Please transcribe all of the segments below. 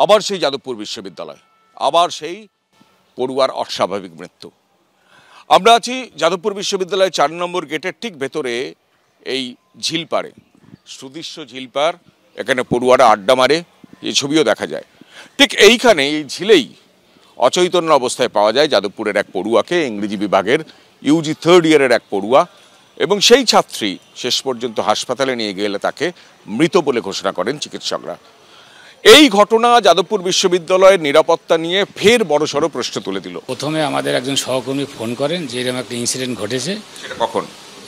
আবার সেই যাদবপুর বিশ্ববিদ্যালয়, আবার সেই পড়ুয়ার অস্বাভাবিক মৃত্যু। আমরা আছি যাদবপুর বিশ্ববিদ্যালয়ের 4 নম্বর গেটের ঠিক ভেতরে, এই ঝিলপাড়ে, সুদৃশ্য ঝিলপাড়। এখানে পড়ুয়ারা আড্ডা মারে, এই ছবিও দেখা যায়। ঠিক এইখানে এই ঝিলেই অচৈতন্য অবস্থায় পাওয়া যায় যাদবপুরের এক পড়ুয়াকে, ইংরেজি বিভাগের ইউজি 3rd ইয়ারের এক পড়ুয়া। এবং সেই ছাত্রী শেষ পর্যন্ত হাসপাতালে নিয়ে গেলে তাকে মৃত বলে ঘোষণা করেন চিকিৎসকরা। এই ঘটনা যাদবপুর বিশ্ববিদ্যালয়ের নিরাপত্তা নিয়ে ফের বড়সড় প্রশ্ন তুলে দিল। প্রথমে আমাদের একজন সহকর্মী ফোন করেন যে এরকম একটা ইনসিডেন্ট ঘটেছে। সেটা কখন?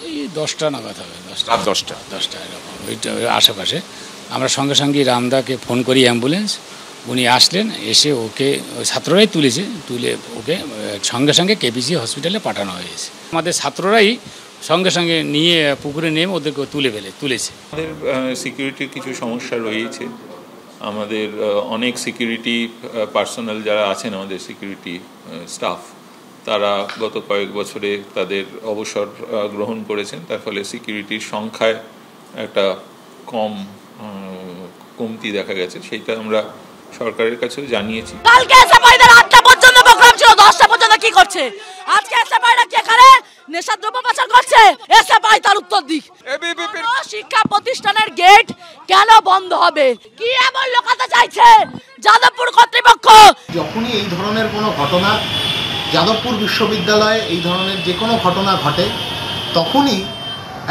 এই 10টা নাগাদ হবে, রাত 10টা এরকম ওইটা আশেপাশে। আমরা সঙ্গে সঙ্গে রামদাকে ফোন করি, অ্যাম্বুলেন্স। উনি আসলেন, এসে ওকে ছাত্ররাই তুলেছে, তুলে ওকে সঙ্গে সঙ্গে কেপিসি হসপিটালে পাঠানো হয়েছে। আমাদের ছাত্ররাই সঙ্গে সঙ্গে নিয়ে পুকুরে নেমে ওদেরকে তুলেছে। আমাদের সিকিউরিটির কিছু সমস্যা রয়েছে। আমাদের অনেক সিকিউরিটি পার্সোনাল যারা আছেন, আমাদের সিকিউরিটি স্টাফ, তারা গত কয়েক বছরে তাদের অবসর গ্রহণ করেছেন। তার ফলে সিকিউরিটির সংখ্যায় একটা কমতি দেখা গেছে। সেইটা আমরা সরকারের কাছেও জানিয়েছি। কালকে এসএফআইদের 8টা পর্যন্ত প্রোগ্রাম ছিল, 10টা পর্যন্ত কি করছে? আজকে এসএফআইরা কি এখানে নেশাদ্রব্য পাচার করছে? এসএফআই তার উত্তর দিক। শিক্ষা প্রতিষ্ঠানের গেট কেন বন্ধ হবে? কি এমন লোকাতে চাইছে যাদবপুর কর্তৃপক্ষ? যখনই এই ধরনের কোনো ঘটনা যাদবপুর বিশ্ববিদ্যালয়ে এই ধরনের যে কোনো ঘটনা ঘটে, তখনই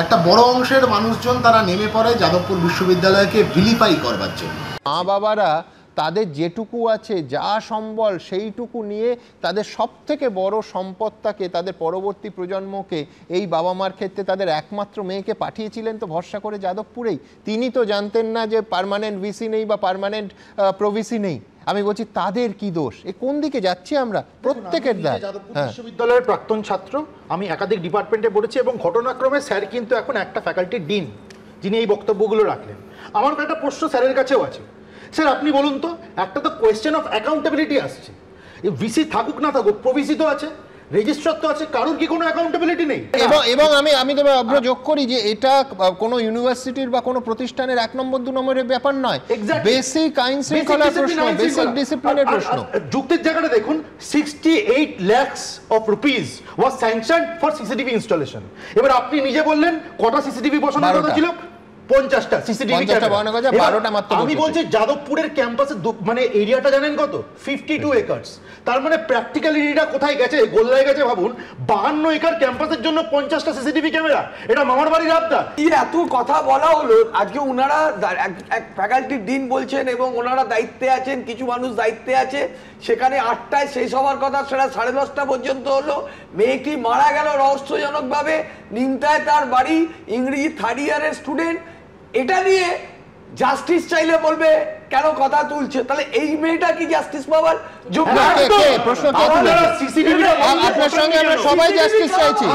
একটা বড় অংশের মানুষজন তারা নেমে পড়ে যাদবপুর বিশ্ববিদ্যালয়কে ভিলিফাই করবার জন্য। মা বাবারা তাদের যেটুকু আছে, যা সম্বল, সেইটুকু নিয়ে তাদের সবথেকে বড় সম্পদটাকে, তাদের পরবর্তী প্রজন্মকে, এই বাবা মার ক্ষেত্রে তাদের একমাত্র মেয়েকে পাঠিয়েছিলেন তো ভরসা করে যাদবপুরেই। তিনি তো জানতেন না যে পার্মানেন্ট ভিসি নেই বা পার্মানেন্ট প্রভিসি নেই। আমি বলছি তাদের কি দোষ? এ কোন দিকে যাচ্ছি আমরা? প্রত্যেকের দায়। যাদবপুর বিশ্ববিদ্যালয়ের প্রাক্তন ছাত্র, আমি একাধিক ডিপার্টমেন্টে পড়েছি এবং ঘটনাক্রমে স্যার কিন্তু এখন একটা ফ্যাকাল্টির ডিন, যিনি এই বক্তব্যগুলো রাখলেন। আমার একটা প্রশ্ন স্যারের কাছেও আছে। স্যার, আপনি বলুন তো, একটা তো কোয়েশ্চেন অফ অ্যাকাউন্টেবিলিটি আসছে। ভিসি থাকুক না থাকুক, প্রভিসি তো আছে, রেজিস্ট্রার তো আছে, কারোর কি কোনো অ্যাকাউন্টেবিলিটি নেই? এবং আমি তবে যোগ করি যে এটা কোনো ইউনিভার্সিটির বা কোনো প্রতিষ্ঠানের 1 নম্বর 2 নম্বরের ব্যাপার নয়। বেসিক আইন শৃঙ্খলার প্রশ্ন, বেসিক ডিসিপ্লিনের প্রশ্ন। যুক্তির জায়গাটা দেখুন, 68 lakhs of rupees was sanctioned for CCTV installation। এবার আপনি নিজে বললেন কটা সিসিটিভি বসানোর কথা ছিল? 50টা সিসিটিভি ক্যামেরা। আমি বলছি যাদবপুরের ক্যাম্পাসে মানে এরিয়াটা জানেন কত? 52 একর্স। তার মানে প্র্যাকটিক্যাল এরিয়াটা কোথায় গেছে? গোল্লায় গেছে। ভাবুন, 52 একর ক্যাম্পাসের জন্য 50টা সিসিটিভি ক্যামেরা। এটা মামার বাড়ির আবদার। এত কথা বলা হলো, আজকে ওনারা এক ফ্যাকাল্টির ডিন বলছেন এবং ওনারা দায়িত্বে আছেন, কিছু মানুষ দায়িত্বে আছে। সেখানে 8টায় শেষ হওয়ার কথা, সেটা 10:30 পর্যন্ত হলো। মেয়েটি মারা গেল রহস্যজনকভাবে। নিমতায় তার বাড়ি, ইংরেজি 3rd ইয়ারের স্টুডেন্ট। এটা নিয়ে জাস্টিস চাইলে বলবে কেন কথা তুলছে? তাহলে এই মেয়েটা কি জাস্টিস পাওয়ার যোগ্য? প্রশ্ন কে তুলে? আপনার সঙ্গে আমরা সবাই জাস্টিস চাইছি।